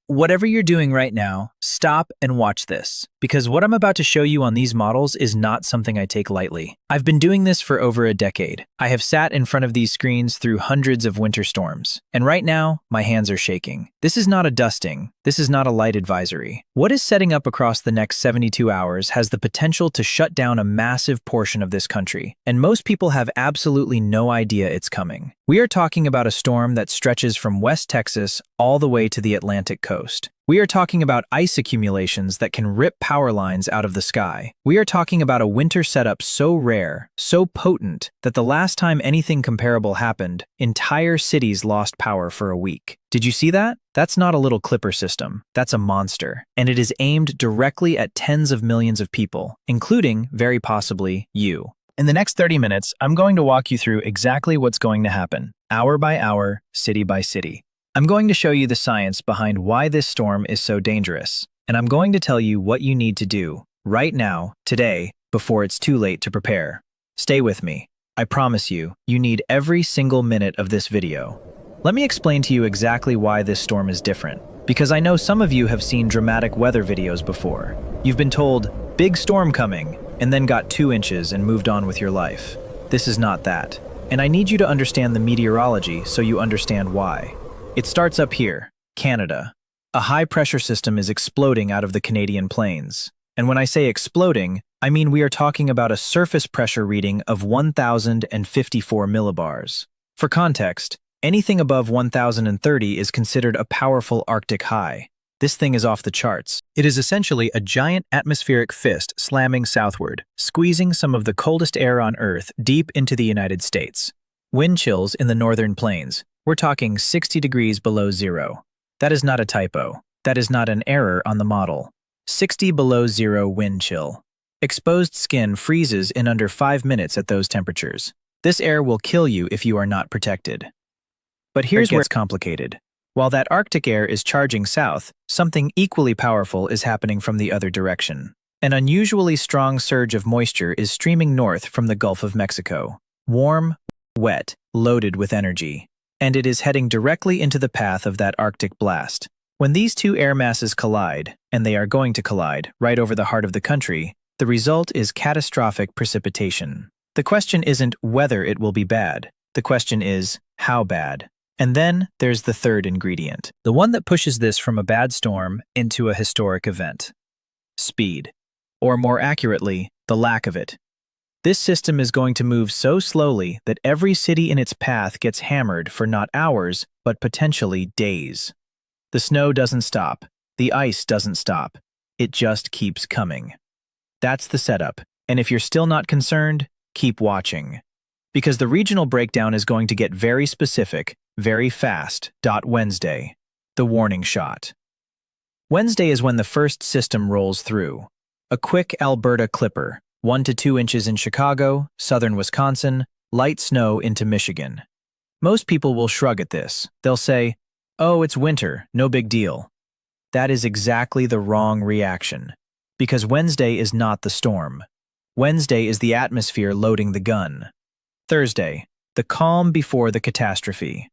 Whatever you're doing right now, stop and watch this, because what I'm about to show you on these models is not something I take lightly. I've been doing this for over a decade. I have sat in front of these screens through hundreds of winter storms, and right now, my hands are shaking. This is not a dusting. This is not a light advisory. What is setting up across the next 72 hours has the potential to shut down a massive portion of this country, and most people have absolutely no idea it's coming. We are talking about a storm that stretches from West Texas all the way to the Atlantic coast. We are talking about ice accumulations that can rip power lines out of the sky. We are talking about a winter setup so rare, so potent, that the last time anything comparable happened, entire cities lost power for a week. Did you see that? That's not a little clipper system. That's a monster. And it is aimed directly at tens of millions of people, including, very possibly, you. In the next 30 minutes, I'm going to walk you through exactly what's going to happen, hour by hour, city by city. I'm going to show you the science behind why this storm is so dangerous, and I'm going to tell you what you need to do, right now, today, before it's too late to prepare. Stay with me. I promise you, you need every single minute of this video. Let me explain to you exactly why this storm is different, because I know some of you have seen dramatic weather videos before. You've been told, big storm coming, and then got 2 inches and moved on with your life. This is not that. And I need you to understand the meteorology so you understand why. It starts up here, Canada. A high-pressure system is exploding out of the Canadian plains. And when I say exploding, I mean we are talking about a surface pressure reading of 1,054 millibars. For context, anything above 1,030 is considered a powerful Arctic high. This thing is off the charts. It is essentially a giant atmospheric fist slamming southward, squeezing some of the coldest air on Earth deep into the United States. Wind chills in the northern plains. We're talking 60 degrees below zero. That is not a typo. That is not an error on the model. 60 below zero wind chill. Exposed skin freezes in under 5 minutes at those temperatures. This air will kill you if you are not protected. But here's where it's complicated. While that Arctic air is charging south, something equally powerful is happening from the other direction. An unusually strong surge of moisture is streaming north from the Gulf of Mexico. Warm, wet, loaded with energy. And it is heading directly into the path of that Arctic blast. When these two air masses collide, and they are going to collide right over the heart of the country, the result is catastrophic precipitation. The question isn't whether it will be bad. The question is, how bad? And then there's the third ingredient, the one that pushes this from a bad storm into a historic event. Speed. Or more accurately, the lack of it. This system is going to move so slowly that every city in its path gets hammered for not hours, but potentially days. The snow doesn't stop. The ice doesn't stop. It just keeps coming. That's the setup, and if you're still not concerned, keep watching. Because the regional breakdown is going to get very specific, very fast. Wednesday, the warning shot. Wednesday is when the first system rolls through. A quick Alberta clipper. 1 to 2 inches in Chicago, southern Wisconsin, light snow into Michigan. Most people will shrug at this. They'll say, oh, it's winter, no big deal. That is exactly the wrong reaction. Because Wednesday is not the storm. Wednesday is the atmosphere loading the gun. Thursday, the calm before the catastrophe.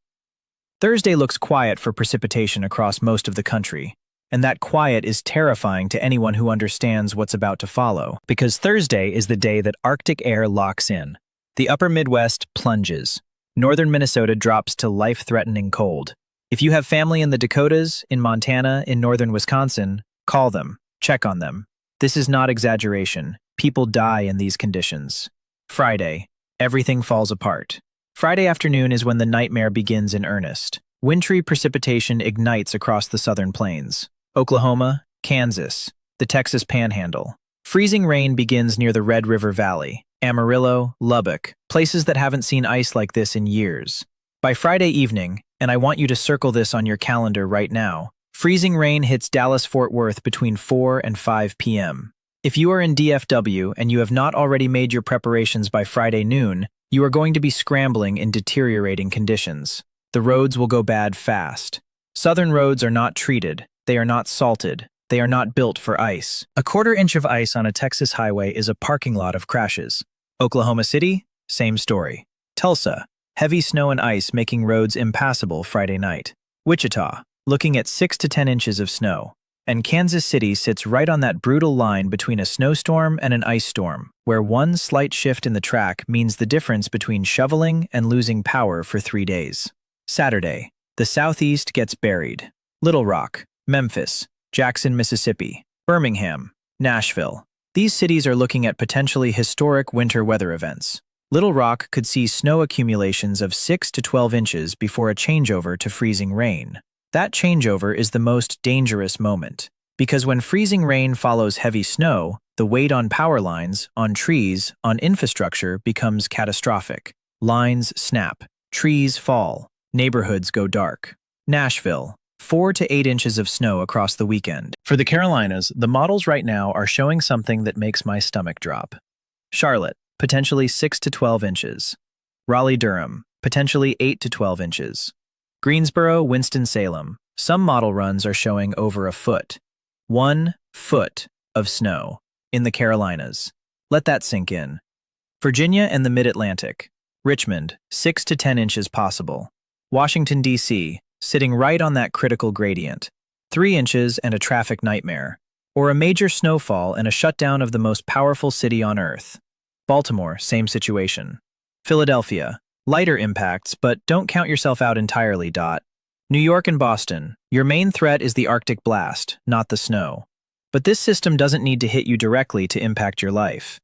Thursday looks quiet for precipitation across most of the country. And that quiet is terrifying to anyone who understands what's about to follow, because Thursday is the day that Arctic air locks in. The upper Midwest plunges. Northern Minnesota drops to life-threatening cold. If you have family in the Dakotas, in Montana, in northern Wisconsin, call them, check on them. This is not exaggeration. People die in these conditions. Friday, everything falls apart. Friday afternoon is when the nightmare begins in earnest. Wintry precipitation ignites across the southern plains. Oklahoma, Kansas, the Texas Panhandle. Freezing rain begins near the Red River Valley, Amarillo, Lubbock, places that haven't seen ice like this in years. By Friday evening, and I want you to circle this on your calendar right now, freezing rain hits Dallas-Fort Worth between 4 and 5 p.m. If you are in DFW and you have not already made your preparations by Friday noon, you are going to be scrambling in deteriorating conditions. The roads will go bad fast. Southern roads are not treated. They are not salted. They are not built for ice. A 1/4 inch of ice on a Texas highway is a parking lot of crashes. Oklahoma City, same story. Tulsa, heavy snow and ice making roads impassable Friday night. Wichita, looking at 6 to 10 inches of snow. And Kansas City sits right on that brutal line between a snowstorm and an ice storm, where one slight shift in the track means the difference between shoveling and losing power for 3 days. Saturday, the Southeast gets buried. Little Rock, Memphis, Jackson, Mississippi, Birmingham, Nashville. These cities are looking at potentially historic winter weather events. Little Rock could see snow accumulations of 6 to 12 inches before a changeover to freezing rain. That changeover is the most dangerous moment, because when freezing rain follows heavy snow, the weight on power lines, on trees, on infrastructure becomes catastrophic. Lines snap, trees fall, neighborhoods go dark. Nashville, 4 to 8 inches of snow across the weekend. For the Carolinas, the models right now are showing something that makes my stomach drop. Charlotte, potentially 6 to 12 inches. Raleigh-Durham, potentially 8 to 12 inches. Greensboro, Winston-Salem, some model runs are showing over a foot. 1 foot of snow in the Carolinas. Let that sink in. Virginia and the Mid-Atlantic. Richmond, 6 to 10 inches possible. Washington, D.C., sitting right on that critical gradient. 3 inches and a traffic nightmare. Or a major snowfall and a shutdown of the most powerful city on Earth. Baltimore, same situation. Philadelphia, lighter impacts, but don't count yourself out entirely. New York and Boston, your main threat is the Arctic blast, not the snow. But this system doesn't need to hit you directly to impact your life.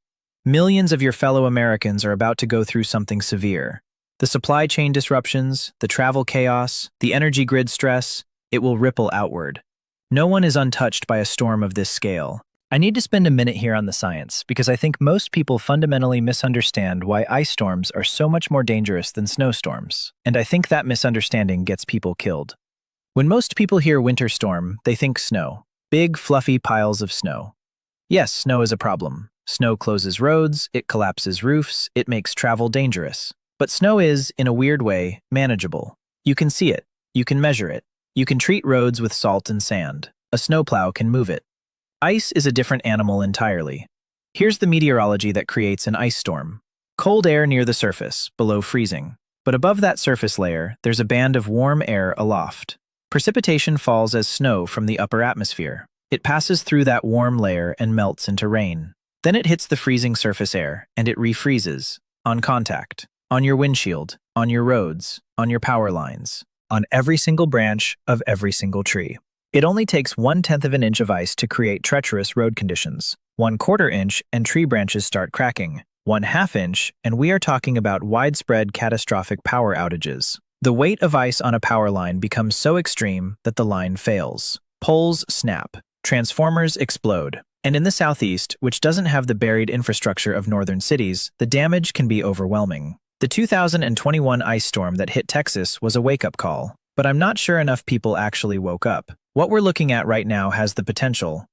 Millions of your fellow Americans are about to go through something severe. The supply chain disruptions, the travel chaos, the energy grid stress, it will ripple outward. No one is untouched by a storm of this scale. I need to spend a minute here on the science, because I think most people fundamentally misunderstand why ice storms are so much more dangerous than snowstorms, and I think that misunderstanding gets people killed. When most people hear winter storm, they think snow. Big, fluffy piles of snow. Yes, snow is a problem. Snow closes roads, it collapses roofs, it makes travel dangerous. But snow is, in a weird way, manageable. You can see it. You can measure it. You can treat roads with salt and sand. A snowplow can move it. Ice is a different animal entirely. Here's the meteorology that creates an ice storm. Cold air near the surface, below freezing. But above that surface layer, there's a band of warm air aloft. Precipitation falls as snow from the upper atmosphere. It passes through that warm layer and melts into rain. Then it hits the freezing surface air, and it refreezes. On contact. On your windshield. On your roads. On your power lines. On every single branch of every single tree. It only takes 1/10 of an inch of ice to create treacherous road conditions. 1/4 inch and tree branches start cracking. 1/2 inch and we are talking about widespread catastrophic power outages. The weight of ice on a power line becomes so extreme that the line fails. Poles snap. Transformers explode. And in the Southeast, which doesn't have the buried infrastructure of northern cities, the damage can be overwhelming. The 2021 ice storm that hit Texas was a wake-up call. But I'm not sure enough people actually woke up. What we're looking at right now has the potential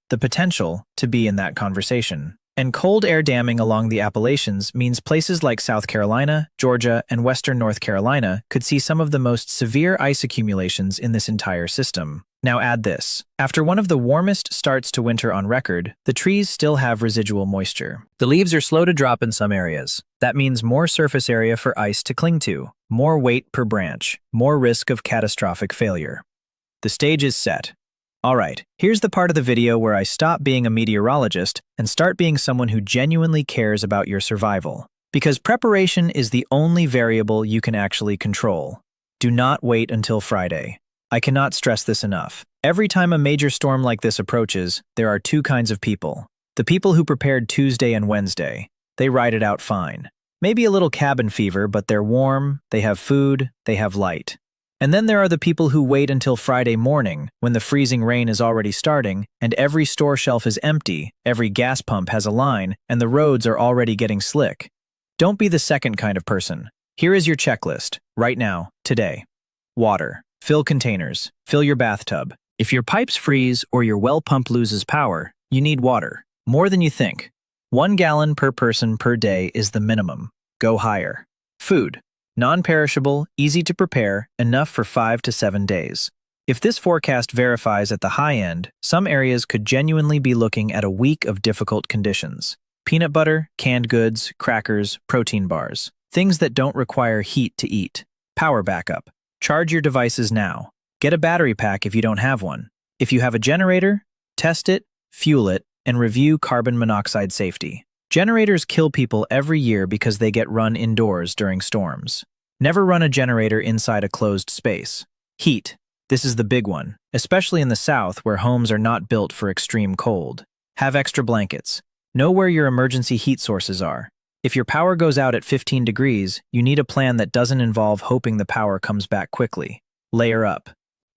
to be in that conversation. And cold air damming along the Appalachians means places like South Carolina, Georgia, and western North Carolina could see some of the most severe ice accumulations in this entire system. Now add this. After one of the warmest starts to winter on record, the trees still have residual moisture. The leaves are slow to drop in some areas. That means more surface area for ice to cling to, more weight per branch, more risk of catastrophic failure. The stage is set. All right, here's the part of the video where I stop being a meteorologist and start being someone who genuinely cares about your survival. Because preparation is the only variable you can actually control. Do not wait until Friday. I cannot stress this enough. Every time a major storm like this approaches, there are two kinds of people. The people who prepared Tuesday and Wednesday. They ride it out fine. Maybe a little cabin fever, but they're warm, they have food, they have light. And then there are the people who wait until Friday morning, when the freezing rain is already starting, and every store shelf is empty, every gas pump has a line, and the roads are already getting slick. Don't be the second kind of person. Here is your checklist, right now, today. Water. Fill containers. Fill your bathtub. If your pipes freeze or your well pump loses power, you need water. More than you think. 1 gallon per person per day is the minimum. Go higher. Food. Non-perishable, easy to prepare, enough for 5 to 7 days. If this forecast verifies at the high end, some areas could genuinely be looking at a week of difficult conditions. Peanut butter, canned goods, crackers, protein bars. Things that don't require heat to eat. Power backup. Charge your devices now. Get a battery pack if you don't have one. If you have a generator, test it, fuel it, and review carbon monoxide safety. Generators kill people every year because they get run indoors during storms. Never run a generator inside a closed space. Heat. This is the big one, especially in the South where homes are not built for extreme cold. Have extra blankets. Know where your emergency heat sources are. If your power goes out at 15 degrees, you need a plan that doesn't involve hoping the power comes back quickly. Layer up.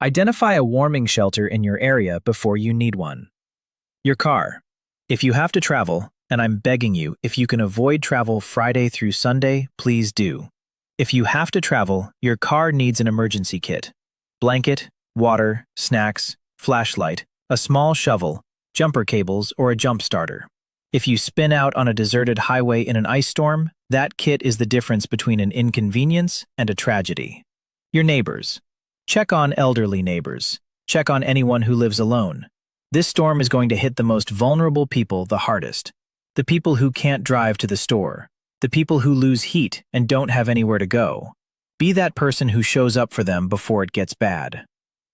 Identify a warming shelter in your area before you need one. Your car. If you have to travel, and I'm begging you, if you can avoid travel Friday through Sunday, please do. If you have to travel, your car needs an emergency kit. Blanket, water, snacks, flashlight, a small shovel, jumper cables, or a jump starter. If you spin out on a deserted highway in an ice storm, that kit is the difference between an inconvenience and a tragedy. Your neighbors. Check on elderly neighbors. Check on anyone who lives alone. This storm is going to hit the most vulnerable people the hardest. The people who can't drive to the store. The people who lose heat and don't have anywhere to go. Be that person who shows up for them before it gets bad.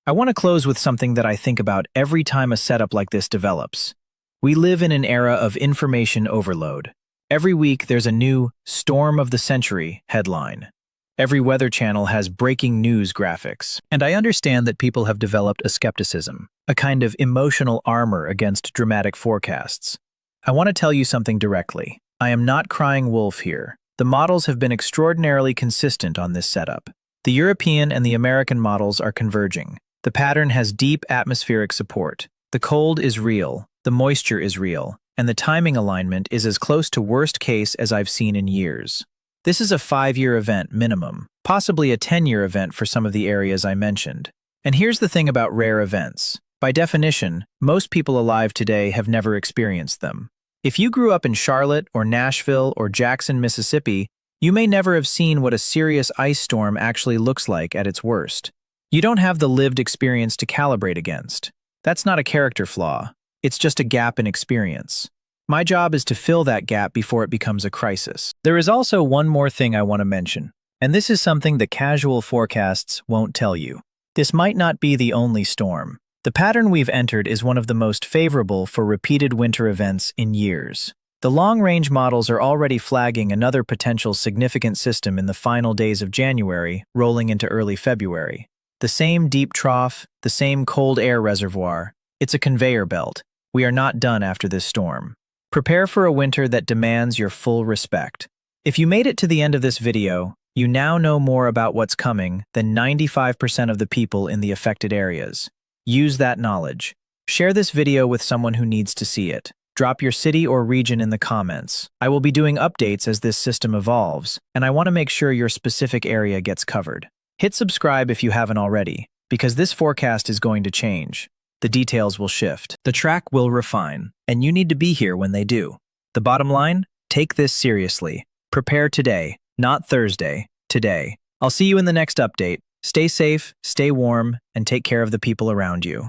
I want to close with something that I think about every time a setup like this develops. We live in an era of information overload. Every week there's a new "Storm of the Century" headline. Every weather channel has breaking news graphics. And I understand that people have developed a skepticism, a kind of emotional armor against dramatic forecasts. I want to tell you something directly. I am not crying wolf here. The models have been extraordinarily consistent on this setup. The European and the American models are converging. The pattern has deep atmospheric support. The cold is real, the moisture is real, and the timing alignment is as close to worst case as I've seen in years. This is a 5-year event minimum, possibly a 10-year event for some of the areas I mentioned. And here's the thing about rare events. By definition, most people alive today have never experienced them. If you grew up in Charlotte or Nashville or Jackson, Mississippi, you may never have seen what a serious ice storm actually looks like at its worst. You don't have the lived experience to calibrate against. That's not a character flaw. It's just a gap in experience. My job is to fill that gap before it becomes a crisis. There is also one more thing I want to mention, and this is something the casual forecasts won't tell you. This might not be the only storm. The pattern we've entered is one of the most favorable for repeated winter events in years. The long-range models are already flagging another potential significant system in the final days of January, rolling into early February. The same deep trough, the same cold air reservoir. It's a conveyor belt. We are not done after this storm. Prepare for a winter that demands your full respect. If you made it to the end of this video, you now know more about what's coming than 95% of the people in the affected areas. Use that knowledge. Share this video with someone who needs to see it. Drop your city or region in the comments. I will be doing updates as this system evolves, and I want to make sure your specific area gets covered. Hit subscribe if you haven't already, because this forecast is going to change. The details will shift. The track will refine, and you need to be here when they do. The bottom line? Take this seriously. Prepare today, not Thursday, today. I'll see you in the next update. Stay safe, stay warm, and take care of the people around you.